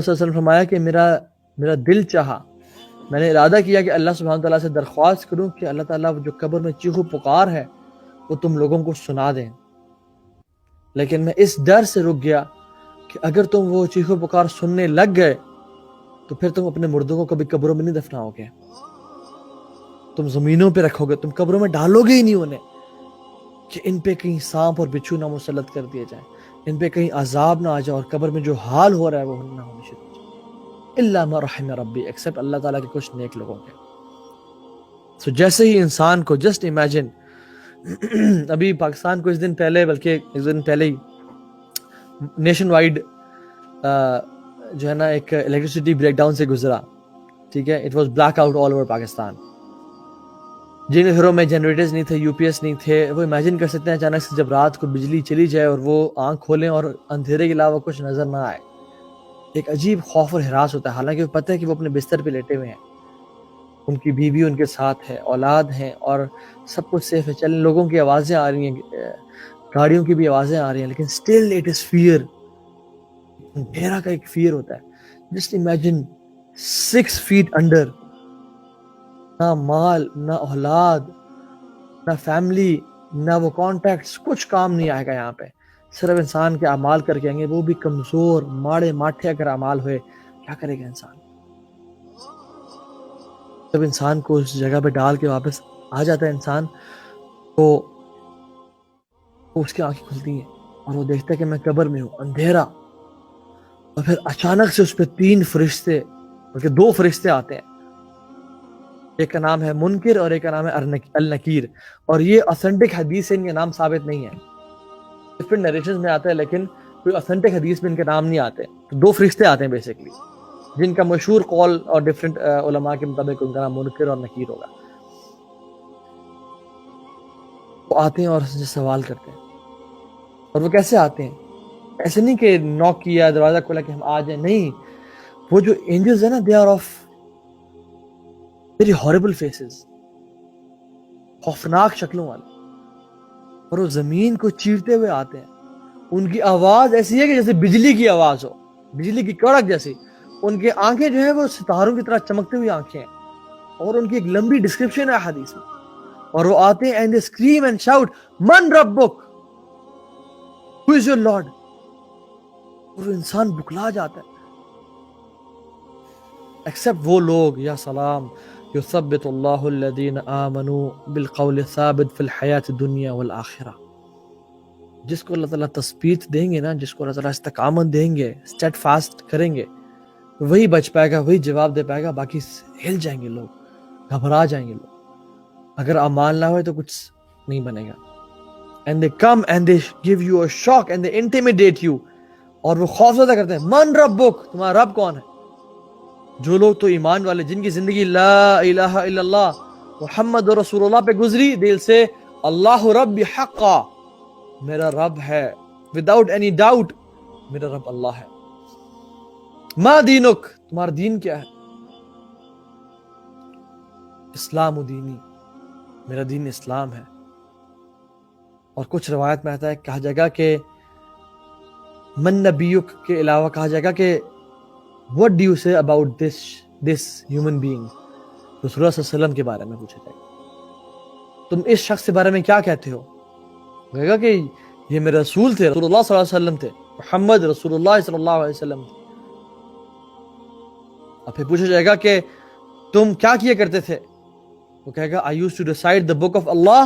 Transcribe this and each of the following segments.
صلی اللہ علیہ وسلم فرمایا کہ میرا دل چاہا، میں نے ارادہ کیا کہ اللہ سبحانہ تعالیٰ سے درخواست کروں کہ اللہ تعالیٰ جو قبر میں چیخو پکار ہے وہ تم لوگوں کو سنا دیں، لیکن میں اس ڈر سے رک گیا کہ اگر تم وہ چیخو پکار سننے لگ گئے تو پھر تم اپنے مردوں کو کبھی قبروں میں نہیں دفناؤ گے، تم زمینوں پہ رکھو گے، تم قبروں میں ڈالو گے ہی نہیں انہیں کہ ان پہ کہیں سانپ اور بچھو نہ مسلط کر دیا جائے، ان پہ کہیں عذاب نہ آ جائے اور قبر میں جو حال ہو رہا ہے وہ نہ ہونے شروع ہو جائے، الا ما رحم ربی، ایکسپٹ اللہ تعالیٰ کے کچھ نیک لوگوں کے۔ سو جیسے ہی انسان کو جسٹ امیجن، ابھی پاکستان کو اس دن پہلے، بلکہ ایک دن پہلے ہی نیشن وائڈ جو ہے نا ایک الیکٹریسٹی بریک ڈاؤن سے گزرا، ٹھیک ہے، it was black out all over Pakistan. جن گھروں میں جنریٹرز نہیں تھے، یو پی ایس نہیں تھے، وہ امیجن کر سکتے ہیں اچانک سے جب رات کو بجلی چلی جائے اور وہ آنکھ کھولیں اور اندھیرے کے علاوہ کچھ نظر نہ آئے، ایک عجیب خوف اور ہراس ہوتا ہے، حالانکہ وہ پتہ ہے کہ وہ اپنے بستر پہ لیٹے ہوئے ہیں، ان کی بیوی ان کے ساتھ ہے، اولاد ہیں اور سب کچھ سیف ہے، چلیں لوگوں کی آوازیں آ رہی ہیں، گاڑیوں کی بھی آوازیں آ رہی ہیں، لیکن اسٹل اٹ از فیئر، اندھیرا کا ایک فیئر ہوتا ہے۔ جسٹ امیجن 6 feet انڈر، نہ مال، نہ اولاد، نہ فیملی، نہ وہ کانٹیکٹس، کچھ کام نہیں آئے گا یہاں پہ، صرف انسان کے اعمال کر کے آئیں گے، وہ بھی کمزور ماڑے ماٹھے اگر اعمال ہوئے، کیا کرے گا انسان؟ جب انسان کو اس جگہ پہ ڈال کے واپس آ جاتا ہے انسان، تو اس کی آنکھیں کھلتی ہیں اور وہ دیکھتا ہے کہ میں قبر میں ہوں، اندھیرا، اور پھر اچانک سے اس پہ 3 فرشتے، بلکہ 2 فرشتے آتے ہیں، ایک کا نام ہے منکر اور ایک کا نام ہے النکیر، اور یہ اوتھینٹک حدیث سے ان کے نام ثابت نہیں ہے، ڈفرنٹ نیریشنز میں آتا ہے لیکن کوئی اوتھینٹک حدیث میں ان کے نام نہیں آتے، تو 2 فرشتے آتے ہیں بیسیکلی، جن کا مشہور قول اور ڈفرنٹ علماء کے مطابق ان کا نام منکر اور نکیر ہوگا۔ وہ آتے ہیں اور اس سے سوال کرتے ہیں، اور وہ کیسے آتے ہیں؟ ایسے نہیں کہ نوک کیا، دروازہ کھولا کہ ہم آ جائیں، نہیں، وہ جو اینجلز ہیں نا، they are of very horrible faces, خوفناک شکلوں والے، اور وہ زمین کو چیرتے ہوئے آتے ہیں، ان کی آواز ایسی ہے کہ جیسے بجلی کی آواز ہو، بجلی کی کڑک جیسی، ان کی آنکھیں جو ہیں وہ ستاروں کی طرح چمکتے ہوئی آنکھیں ہیں، اور ان کی ایک لمبی ڈسکرپشن ہے حدیث میں، اور وہ آتے ہیں and they scream and shout من ربک، ہو از یور لارڈ، اور وہ انسان بکلا جاتا ہے، ایکسپٹ وہ لوگ، یا سلام، یثبت اللہ الذین آمنوا بالقول الثابت فی الحیات الدنیا والآخرہ، جس کو اللہ تعالیٰ تثبیت دیں گے نا، جس کو اللہ تعالیٰ استقامت دیں گے، اسٹیڈ فاسٹ کریں گے، وہی بچ پائے گا، وہی جواب دے پائے گا، باقی ہل جائیں گے لوگ، گھبرا جائیں گے لوگ، اگر اعمال نہ ہوئے تو کچھ نہیں بنے گا۔ and they come and they give you a shock and they intimidate you، اور وہ خوفزدہ کرتے ہیں، من ربک، تمہارا رب کون ہے؟ جو لوگ تو ایمان والے، جن کی زندگی لا الہ الا اللہ محمد رسول اللہ پہ گزری، دل سے اللہ رب حقا، میرا رب ہے without any doubt، میرا رب اللہ ہے۔ ما دینک، تمہارا دین کیا ہے؟ اسلام دینی، میرا دین اسلام ہے۔ اور کچھ روایت میں آتا ہے، کہا جائے گا کہ من نبیک کے علاوہ کہا جائے گا کہ what do you say about this human being، رسول اللہ صلی اللہ علیہ وسلم کے بارے میں پوچھا جائے گا، تم اس شخص کے بارے میں کیا کہتے ہو؟ کہے گا کہ یہ میرے رسول تھے، رسول اللہ صلی اللہ علیہ وسلم تھے، محمد رسول اللہ صلی اللہ علیہ وسلم تھے۔ اور پھر پوچھا جائے گا کہ تم کیا کیا کرتے تھے؟ وہ کہے گا I used to recite the book of Allah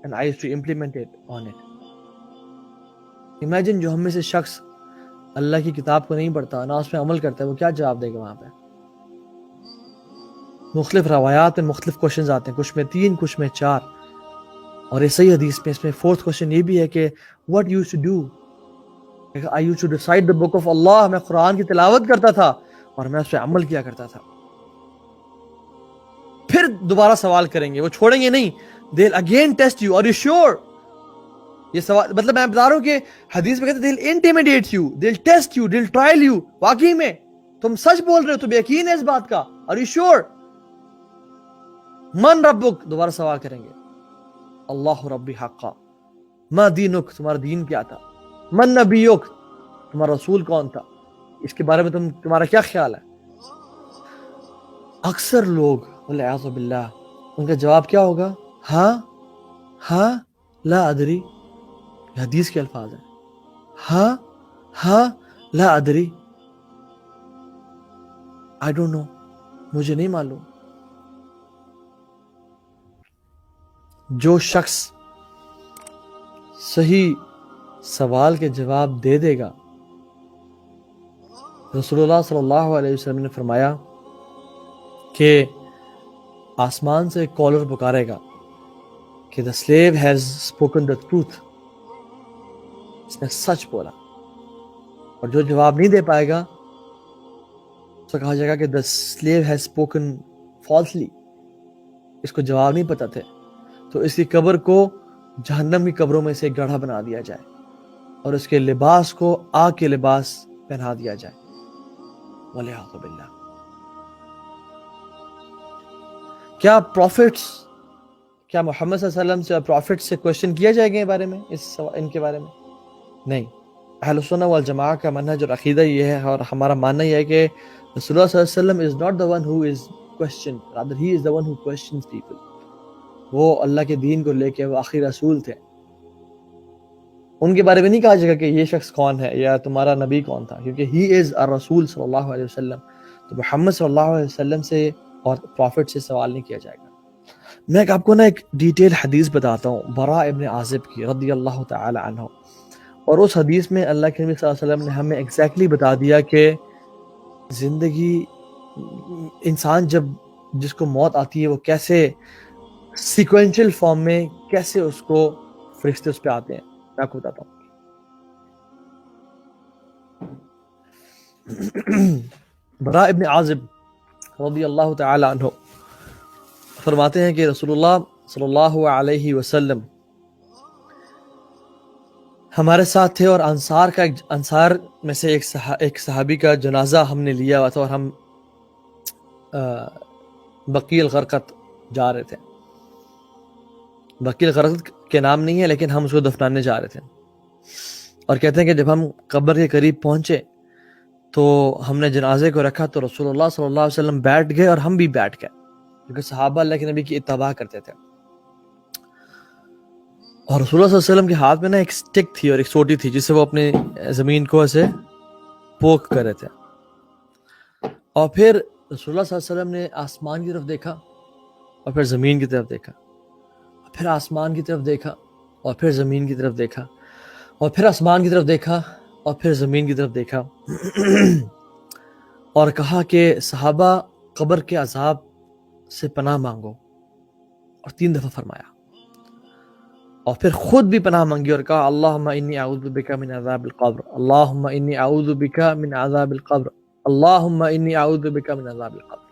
and I used to implement it on it۔ Imagine جو ہم میں سے شخص اللہ کی کتاب کو نہیں پڑھتا، نہ اس میں عمل کرتا ہے، وہ کیا جواب دے گا وہاں پہ؟ مختلف روایات میں مختلف کوشچنز آتے ہیں، کچھ میں 3، کچھ میں 4، اور یہ صحیح حدیث میں اس میں 4th کوشچن یہ بھی ہے کہ what you used to do، I used to recite the book of Allah، میں قرآن کی تلاوت کرتا تھا اور میں اس پہ عمل کیا کرتا تھا۔ پھر دوبارہ سوال کریں گے، وہ چھوڑیں گے نہیں، they'll again test you، are you sure؟ یہ سوال مطلب میں بتا رہا ہوں کہ حدیث میں کہتے ہیں they'll intimidate you، they'll test you، they'll trial you، واقعی میں تم سچ بول رہے ہو، تم یقین ہے اس بات کا، are you sure؟ من ربک، دوبارہ سوال کریں گے، اللہ ربی حقا، ما دینک، تمہارا دین کیا تھا، من نبیک، تمہارا رسول کون تھا، اس کے بارے میں تمہارا کیا خیال ہے؟ اکثر لوگ والعیاذ باللہ ان کا جواب کیا ہوگا؟ ہاں ہاں لا ادری. یہ حدیث کے الفاظ ہیں. ہاں ہاں لا ادری، آئی ڈونٹ نو، مجھے نہیں معلوم. جو شخص صحیح سوال کے جواب دے دے گا، رسول اللہ صلی اللہ علیہ وسلم نے فرمایا کہ آسمان سے کالر پکارے گا کہ the slave has spoken the truth، اس نے سچ بولا. اور جو جواب نہیں دے پائے گا اس کو کہا جائے گا کہ the slave has spoken falsely، اس کو جواب نہیں پتا تھے، تو اس کی قبر کو جہنم کی قبروں میں سے ایک گڑھا بنا دیا جائے اور اس کے لباس کو آگ کے لباس پہنا دیا جائے. والعیاذ باللہ. کیا پروفٹس، کیا محمد صلی اللہ علیہ وسلم سے اور پروفٹ سے کوشچن کیا جائے گا بارے میں، ان کے بارے میں؟ نہیں. اہل سنہ والجماعہ کا منہج اور عقیدہ یہ ہے، اور ہمارا ماننا یہ ہے کہ رسول اللہ صلی اللہ علیہ وسلم is not the one who is questioned, rather he is the one who questions people. وہ اللہ کے دین کو لے کے وہ آخری رسول تھے. ان کے بارے میں نہیں کہا جائے گا کہ یہ شخص کون ہے یا تمہارا نبی کون تھا، کیونکہ he is الرسول صلی اللہ علیہ وسلم. تو محمد صلی اللہ علیہ وسلم سے اور پروفٹ سے سوال نہیں کیا جائے گا. میں آپ کو ایک ڈیٹیل حدیث بتاتا ہوں براء ابن عازب کی رضی اللہ تعالی عنہ. اور اس حدیث میں اللہ کے نبی صلی اللہ علیہ وسلم نے ہمیں ایگزیکٹلی بتا دیا کہ زندگی، انسان جس کو موت آتی ہے وہ کیسے سیکوینشل فارم میں کیسے اس کو فرشتے اس پہ آتے ہیں. میں آپ کو بتاتا ہوں. براء ابن عازب رضی اللہ تعالی عنہ فرماتے ہیں کہ رسول اللہ صلی اللہ علیہ وسلم ہمارے ساتھ تھے، اور انصار میں سے ایک صحابی کا جنازہ ہم نے لیا ہوا تھا، اور ہم بقیع الغرقد جا رہے تھے. بقیع الغرقد کے نام نہیں ہے لیکن ہم اس کو دفنانے جا رہے تھے. اور کہتے ہیں کہ جب ہم قبر کے قریب پہنچے تو ہم نے جنازے کو رکھا تو رسول اللہ صلی اللہ علیہ وسلم بیٹھ گئے اور ہم بھی بیٹھ گئے، کیونکہ صحابہ اللہ کے نبی کی اتباع کرتے تھے. اور رسول اللہ صلی اللہ علیہ وسلم کے ہاتھ میں ایک سٹک تھی اور ایک سوٹی تھی جس سے وہ اپنے زمین کو ایسے پوک کر رہے تھے. اور پھر رسول اللہ صلی اللہ علیہ وسلم نے آسمان کی طرف دیکھا اور پھر زمین کی طرف دیکھا، اور پھر آسمان کی طرف دیکھا اور پھر زمین کی طرف دیکھا، اور پھر آسمان کی طرف دیکھا اور پھر زمین کی طرف دیکھا، اور کہا کہ صحابہ قبر کے عذاب سے پناہ مانگو، اور 3 دفعہ فرمایا. اور پھر خود بھی پناہ مانگی اور کہا اللہم انی اعوذ بک من عذاب القبر، اللہم انی اعوذ بک من عذاب القبر، اللہم انی اعوذ بک من عذاب القبر.